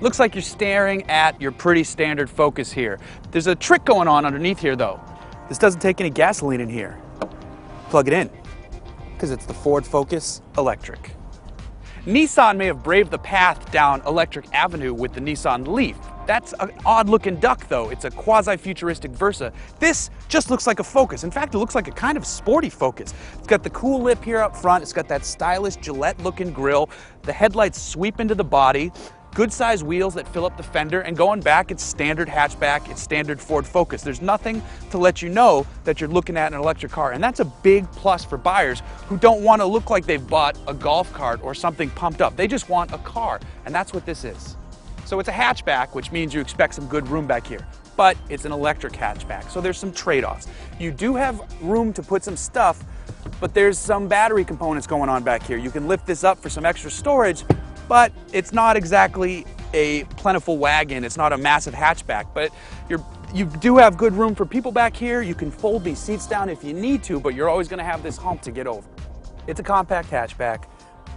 Looks like you're staring at your pretty standard Focus here. There's a trick going on underneath here though. This doesn't take any gasoline in here. Plug it in, because it's the Ford Focus Electric. Nissan may have braved the path down Electric Avenue with the Nissan Leaf. That's an odd looking duck though. It's a quasi-futuristic Versa. This just looks like a Focus. In fact, it looks like a kind of sporty Focus. It's got the cool lip here up front. It's got that stylish Gillette looking grille. The headlights sweep into the body. Good sized wheels that fill up the fender, and going back, it's standard hatchback, it's standard Ford Focus. There's nothing to let you know that you're looking at an electric car, and that's a big plus for buyers who don't want to look like they've bought a golf cart or something pumped up. They just want a car, and that's what this is. So it's a hatchback, which means you expect some good room back here, but it's an electric hatchback, so there's some trade-offs. You do have room to put some stuff, but there's some battery components going on back here. You can lift this up for some extra storage, but it's not exactly a plentiful wagon. It's not a massive hatchback, but you do have good room for people back here. You can fold these seats down if you need to, but you're always going to have this hump to get over. It's a compact hatchback.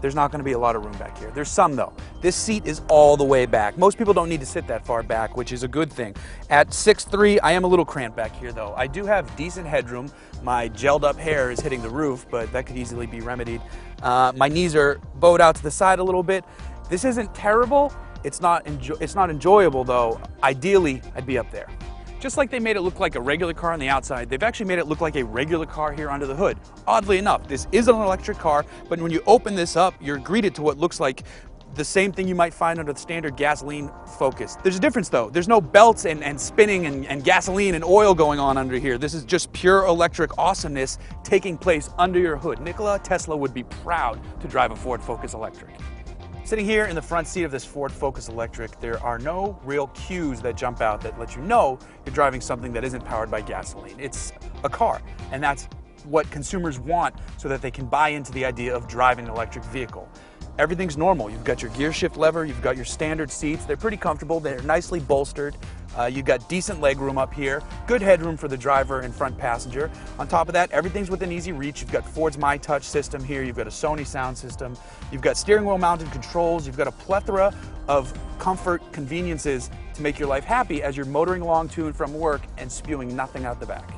There's not going to be a lot of room back here. There's some though. This seat is all the way back. Most people don't need to sit that far back, which is a good thing. At 6'3", I am a little cramped back here though. I do have decent headroom. My gelled up hair is hitting the roof, but that could easily be remedied. My knees are bowed out to the side a little bit. This isn't terrible. It's not enjoyable though. Ideally, I'd be up there. Just like they made it look like a regular car on the outside, they've actually made it look like a regular car here under the hood. Oddly enough, this is an electric car, but when you open this up, you're greeted to what looks like the same thing you might find under the standard gasoline Focus. There's a difference though. There's no belts and spinning and gasoline and oil going on under here. This is just pure electric awesomeness taking place under your hood. Nikola Tesla would be proud to drive a Ford Focus Electric. Sitting here in the front seat of this Ford Focus Electric, there are no real cues that jump out that let you know you're driving something that isn't powered by gasoline. It's a car, and that's what consumers want so that they can buy into the idea of driving an electric vehicle. Everything's normal. You've got your gear shift lever, you've got your standard seats. They're pretty comfortable, they're nicely bolstered. You've got decent leg room up here, good headroom for the driver and front passenger. On top of that, everything's within easy reach. You've got Ford's MyTouch system here, you've got a Sony sound system, you've got steering wheel mounted controls, you've got a plethora of comfort conveniences to make your life happy as you're motoring along to and from work and spewing nothing out the back.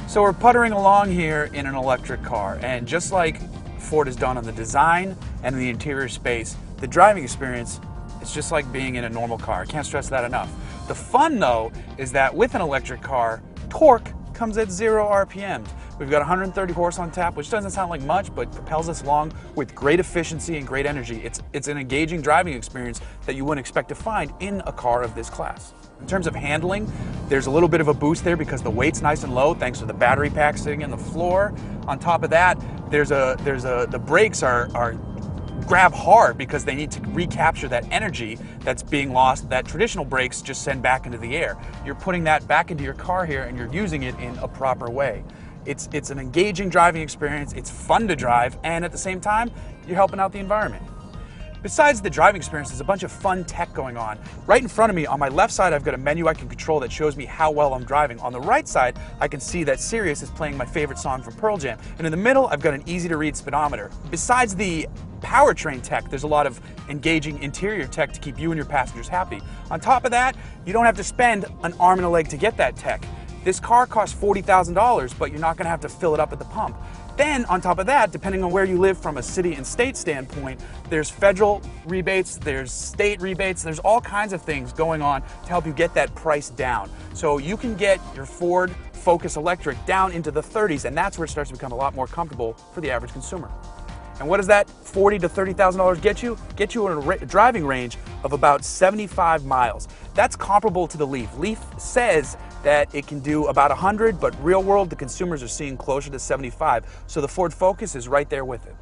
So we're puttering along here in an electric car, and just like Ford has done on the design and the interior space, the driving experience is just like being in a normal car. I can't stress that enough. The fun though is that with an electric car, torque comes at 0 RPMs. We've got 130 horse on tap, which doesn't sound like much, but propels us along with great efficiency and great energy. It's an engaging driving experience that you wouldn't expect to find in a car of this class. In terms of handling, there's a little bit of a boost there because the weight's nice and low thanks to the battery pack sitting in the floor. On top of that, the brakes are grab hard because they need to recapture that energy that's being lost that traditional brakes just send back into the air. You're putting that back into your car here and you're using it in a proper way. It's an engaging driving experience, it's fun to drive, and at the same time, you're helping out the environment. Besides the driving experience, there's a bunch of fun tech going on. Right in front of me, on my left side, I've got a menu I can control that shows me how well I'm driving. On the right side, I can see that Sirius is playing my favorite song from Pearl Jam. And in the middle, I've got an easy-to-read speedometer. Besides the powertrain tech, there's a lot of engaging interior tech to keep you and your passengers happy. On top of that, you don't have to spend an arm and a leg to get that tech. This car costs $40,000, but you're not going to have to fill it up at the pump. Then, on top of that, depending on where you live from a city and state standpoint, there's federal rebates, there's state rebates, there's all kinds of things going on to help you get that price down. So you can get your Ford Focus Electric down into the 30s, and that's where it starts to become a lot more comfortable for the average consumer. And what does that $40,000 to $30,000 get you? Get you in a driving range of about 75 miles. That's comparable to the Leaf. Leaf says that it can do about 100, but real world, the consumers are seeing closer to 75. So the Ford Focus is right there with it.